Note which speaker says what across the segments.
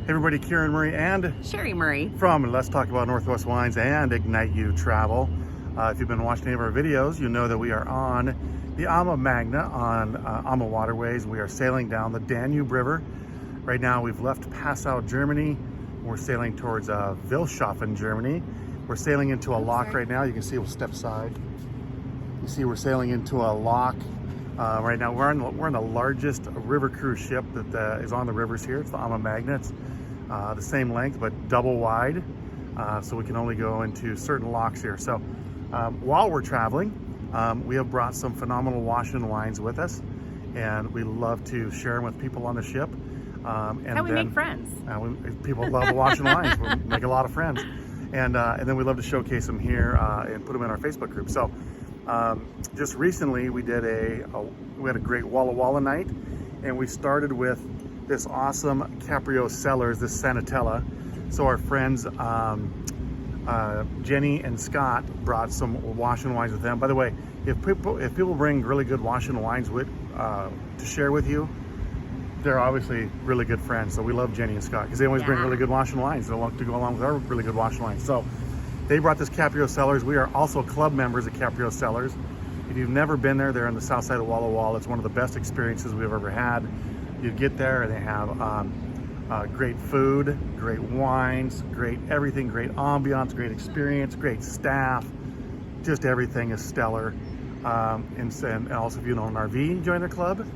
Speaker 1: Hey everybody, Kieran Murray and
Speaker 2: Sherry Murray
Speaker 1: from Let's Talk About Northwest Wines and Ignite You Travel. If you've been watching any of our videos, you know that we are on the Ama Magna on Ama Waterways. We are sailing down the Danube River. Right now we've left Passau, Germany. We're sailing towards Wilshofen, Germany. We're sailing into a lock right now. You can see, we'll step aside. You see we're sailing into a lock. Right now we're on the largest river cruise ship that is on the rivers here. It's the Ama Magna. It's the same length but double wide, so we can only go into certain locks here. So while we're traveling, we have brought some phenomenal Washington wines with us, and we love to share them with people on the ship.
Speaker 2: and we make friends.
Speaker 1: People love the Washington wines. We make a lot of friends, and then we love to showcase them here and put them in our Facebook group. So just recently we did we had a great Walla Walla night, and we started with this awesome Caprio Cellars, this Sanatella. So our friends Jenny and Scott brought some Washington wines with them. By the way, if people bring really good Washington wines to share with you, they're obviously really good friends. So we love Jenny and Scott because they always bring really good Washington wines to go along with our really good Washington wines. So they brought this Caprio Cellars. We are also club members at Caprio Cellars. If you've never been there, they're on the south side of Walla Walla. It's one of the best experiences we've ever had. You get there and they have great food, great wines, great everything, great ambiance, great experience, great staff. Just everything is stellar. And also, if you own an RV and join their club,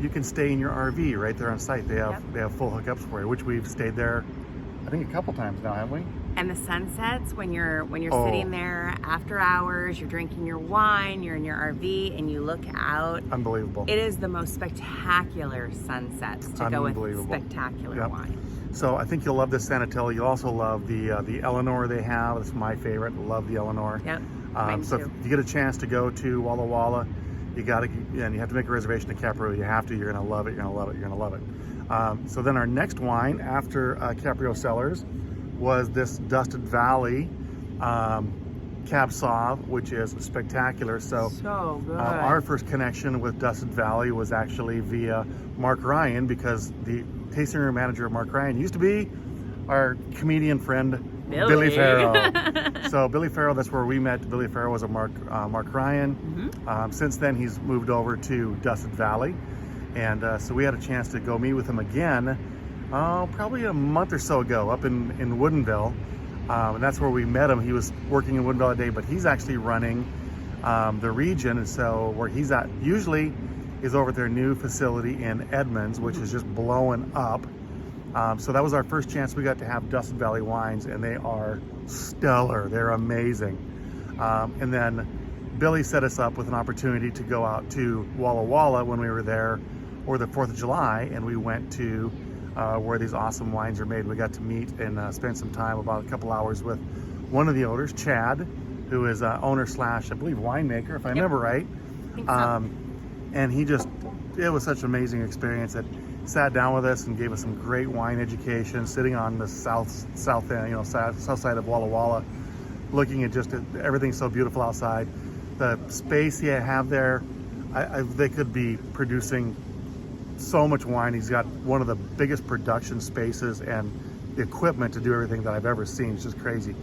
Speaker 1: you can stay in your RV right there on site. They have full hookups for you, which we've stayed there, I think, a couple times now, haven't we?
Speaker 2: And the sunsets when you're sitting there after hours, you're drinking your wine, you're in your RV, and you look out.
Speaker 1: Unbelievable.
Speaker 2: It is the most spectacular sunsets to go with spectacular wine.
Speaker 1: So I think you'll love this Sanatella. You'll also love the Eleanor they have. That's my favorite. Love the Eleanor.
Speaker 2: Yep.
Speaker 1: So if you get a chance to go to Walla Walla, you have to make a reservation at Caprio. You have to. You're gonna love it. You're gonna love it. You're gonna love it. So then our next wine after Caprio Cellars was this Dusted Valley Cab Sauv, which is spectacular. So
Speaker 2: good.
Speaker 1: Our first connection with Dusted Valley was actually via Mark Ryan, because the tasting room manager of Mark Ryan used to be our comedian friend Billy Farrow. So Billy Farrow, that's where we met. Billy Farrow was a Mark Ryan. Since then he's moved over to Dusted Valley, and so we had a chance to go meet with him again probably a month or so ago up in Woodinville, and that's where we met him. He was working in Woodinville that day, but he's actually running the region, and so where he's at usually is over at their new facility in Edmonds, which is just blowing up. So that was our first chance we got to have Dusted Valley wines, and they are stellar. They're amazing. And then Billy set us up with an opportunity to go out to Walla Walla when we were there over the 4th of July, and we went to where these awesome wines are made. We got to meet and spend some time, about a couple hours, with one of the owners, Chad, who is owner / I believe winemaker, if I remember right.
Speaker 2: I think so.
Speaker 1: And it was such an amazing experience that sat down with us and gave us some great wine education, sitting on the south end, south side of Walla Walla, looking at just everything so beautiful outside. The space you have there, they could be producing so much wine. He's got one of the biggest production spaces and the equipment to do everything that I've ever seen. It's just crazy.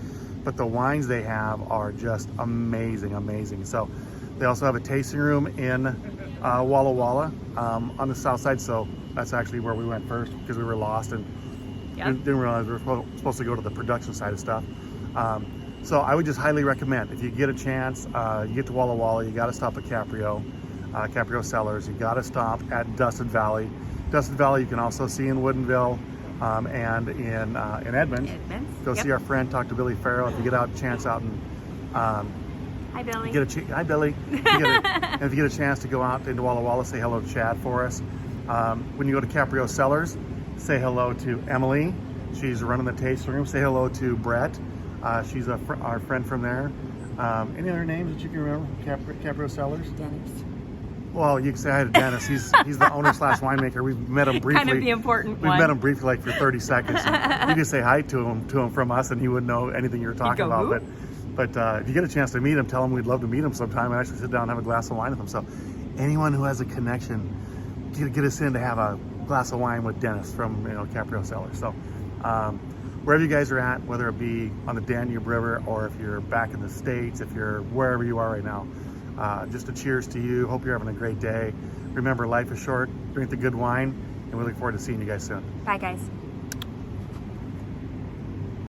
Speaker 1: But the wines they have are just amazing. So they also have a tasting room in Walla Walla on the south side. So that's actually where we went first, because we were lost and didn't realize we were supposed to go to the production side of stuff. So I would just highly recommend, if you get a chance, you get to Walla Walla, you got to stop at Caprio Cellars. You got to stop at Dusted Valley. Dusted Valley you can also see in Woodinville and in Edmonds. Go see our friend, talk to Billy Farrow. If you get a chance out and
Speaker 2: hi Billy.
Speaker 1: Hi Billy. And if you get a chance to go out into Walla Walla, say hello to Chad for us. When you go to Caprio Cellars, say hello to Emily. She's running the tasting room. Say hello to Brett. She's our friend from there. Any other names that you can remember? Caprio Cellars?
Speaker 2: Dennis.
Speaker 1: Well, you can say hi to Dennis. He's the owner / winemaker. We've met him briefly.
Speaker 2: Kind of the important one.
Speaker 1: We've met him briefly, like for 30 seconds. You can say hi to him from us, and he wouldn't know anything you were talking about.
Speaker 2: Who?
Speaker 1: But if you get a chance to meet him, tell him we'd love to meet him sometime and actually sit down and have a glass of wine with him. So anyone who has a connection, get us in to have a glass of wine with Dennis from Caprio Cellars. So Wherever you guys are at, whether it be on the Danube River or if you're back in the States, if you're wherever you are right now, just a cheers to you. Hope you're having a great day. Remember, life is short. Drink the good wine, and we look forward to seeing you guys soon.
Speaker 2: Bye, guys.